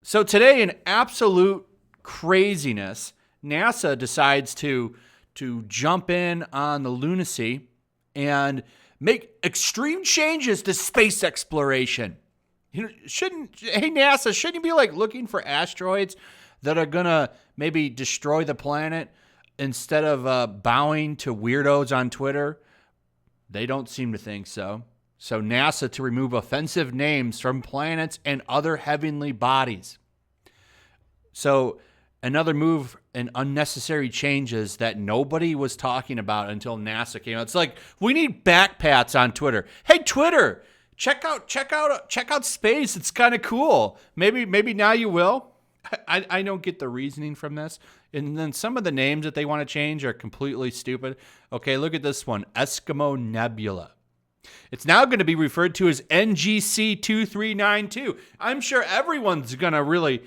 So today, in absolute craziness, NASA decides to jump in on the lunacy and make extreme changes to space exploration. Hey NASA, shouldn't you be like looking for asteroids that are gonna maybe destroy the planet instead of bowing to weirdos on Twitter? They don't seem to think so. So NASA to remove offensive names from planets and other heavenly bodies. So another move and unnecessary changes that nobody was talking about until NASA came out. It's like, we need backpats on Twitter. Hey, Twitter, check out space. It's kind of cool. Maybe now you will. I don't get the reasoning from this. And then some of the names that they want to change are completely stupid. Okay, look at this one, Eskimo Nebula. It's now going to be referred to as NGC 2392. I'm sure everyone's going to really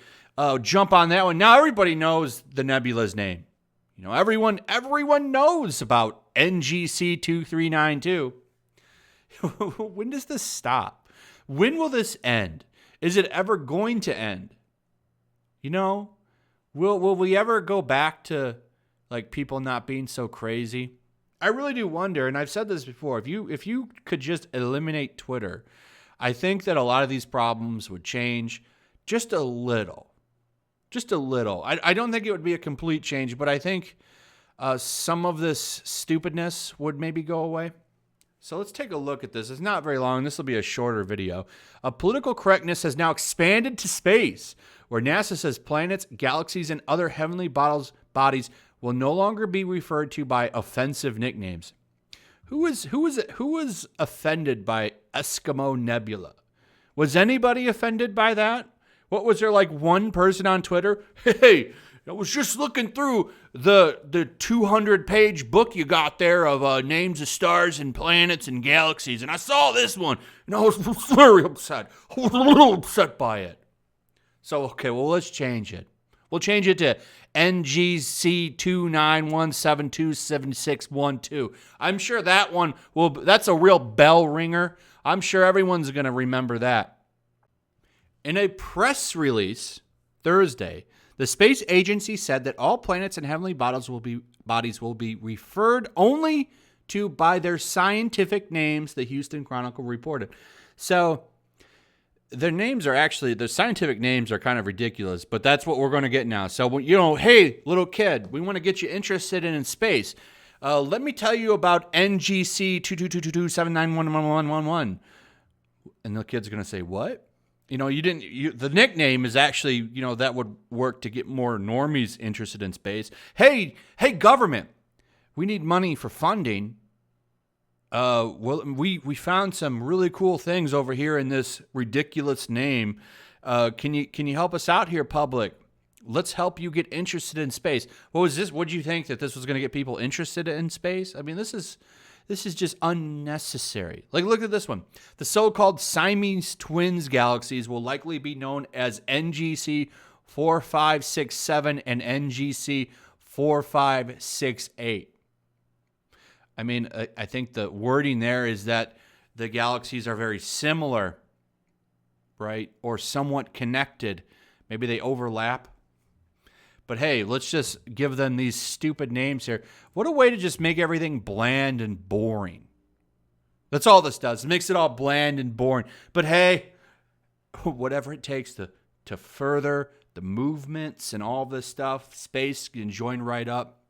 jump on that one. Now everybody knows the nebula's name. You know, everyone knows about NGC 2392. When does this stop? When will this end? Is it ever going to end? You know, will we ever go back to like people not being so crazy? I really do wonder, and I've said this before, if you could just eliminate Twitter, I think that a lot of these problems would change just a little. Just a little. I don't think it would be a complete change, but I think some of this stupidness would maybe go away. So let's take a look at this. It's not very long. This will be a shorter video. Political correctness has now expanded to space, where NASA says planets, galaxies, and other heavenly bodies will no longer be referred to by offensive nicknames. Who was offended by Eskimo Nebula? Was anybody offended by that? What was there, like one person on Twitter? Hey, I was just looking through the 200-page book you got there of names of stars and planets and galaxies, and I saw this one, and I was very upset. I was a little upset by it. So, okay, well, let's change it. We'll change it to NGC 29172612. I'm sure that one that's a real bell ringer. I'm sure everyone's going to remember that. In a press release Thursday, the space agency said that all planets and heavenly bodies will be referred only to by their scientific names, the Houston Chronicle reported. So their scientific names are kind of ridiculous, but that's what we're going to get now. So, hey, little kid, we want to get you interested in space. Let me tell you about NGC 2222791111. And the kid's going to say, what? The nickname is actually, that would work to get more normies interested in space. Hey, government, we need money for funding. We found some really cool things over here in this ridiculous name. Can you help us out here, public? Let's help you get interested in space. What was this? What did you think that this was going to get people interested in space? I mean, this is just unnecessary. Like, look at this one. The so-called Siamese twins galaxies will likely be known as NGC 4567 and NGC 4568. I mean, I think the wording there is that the galaxies are very similar, right? Or somewhat connected. Maybe they overlap. But hey, let's just give them these stupid names here. What a way to just make everything bland and boring. That's all this does. It makes it all bland and boring. But hey, whatever it takes to further the movements and all this stuff, space can join right up.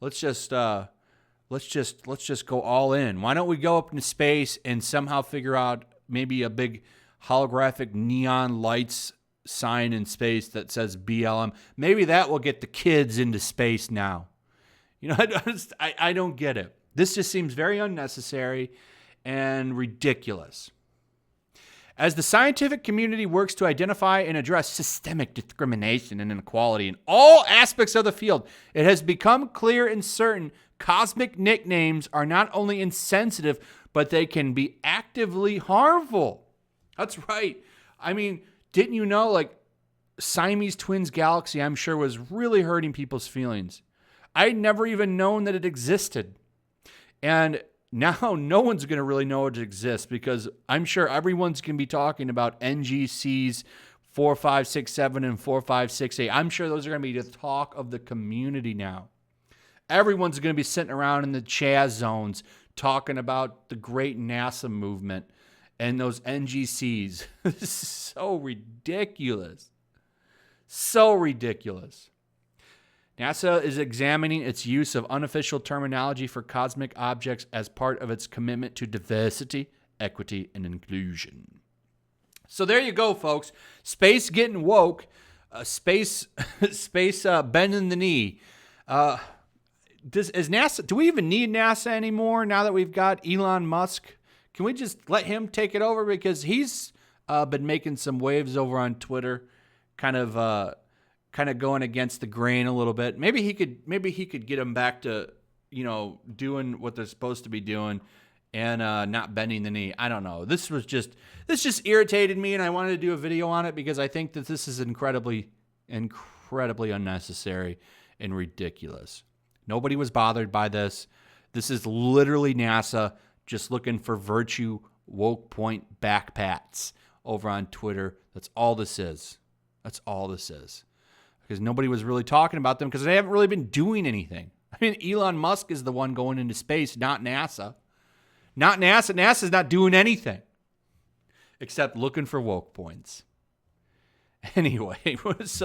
Let's just go all in. Why don't we go up into space and somehow figure out maybe a big holographic neon lights sign in space that says BLM. Maybe that will get the kids into space now. I don't get it. This just seems very unnecessary and ridiculous. As the scientific community works to identify and address systemic discrimination and inequality in all aspects of the field, it has become clear and certain cosmic nicknames are not only insensitive, but they can be actively harmful. That's right. I mean, didn't you know, like, Siamese Twins Galaxy, I'm sure, was really hurting people's feelings. I'd never even known that it existed. And now no one's going to really know it exists because I'm sure everyone's going to be talking about NGCs 4567 and 4568. I'm sure those are going to be the talk of the community now. Everyone's going to be sitting around in the Chaz zones talking about the great NASA movement and those NGCs. This is so ridiculous. So ridiculous. NASA is examining its use of unofficial terminology for cosmic objects as part of its commitment to diversity, equity, and inclusion. So there you go, folks. Space getting woke. Space bending the knee. Is NASA? Do we even need NASA anymore now that we've got Elon Musk? Can we just let him take it over, because he's been making some waves over on Twitter, kind of going against the grain a little bit. Maybe he could get them back to, doing what they're supposed to be doing and not bending the knee. I don't know. This just irritated me, and I wanted to do a video on it because I think that this is incredibly unnecessary and ridiculous. Nobody was bothered by this. This is literally NASA just looking for virtue woke point backpats over on Twitter. That's all this is. That's all this is. Because nobody was really talking about them because they haven't really been doing anything. I mean, Elon Musk is the one going into space, not NASA. Not NASA. NASA's not doing anything except looking for woke points. Anyway, this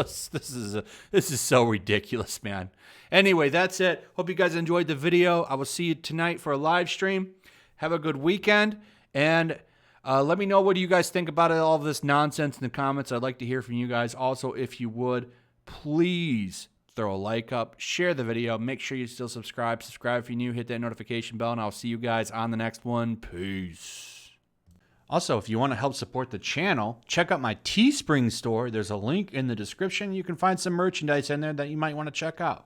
is so ridiculous, man. Anyway, that's it. Hope you guys enjoyed the video. I will see you tonight for a live stream. Have a good weekend, and let me know what do you guys think about all of this nonsense in the comments. I'd like to hear from you guys. Also, if you would, please throw a like up, share the video, make sure you still subscribe. Subscribe if you're new, hit that notification bell, and I'll see you guys on the next one. Peace. Also, if you want to help support the channel, check out my Teespring store. There's a link in the description. You can find some merchandise in there that you might want to check out.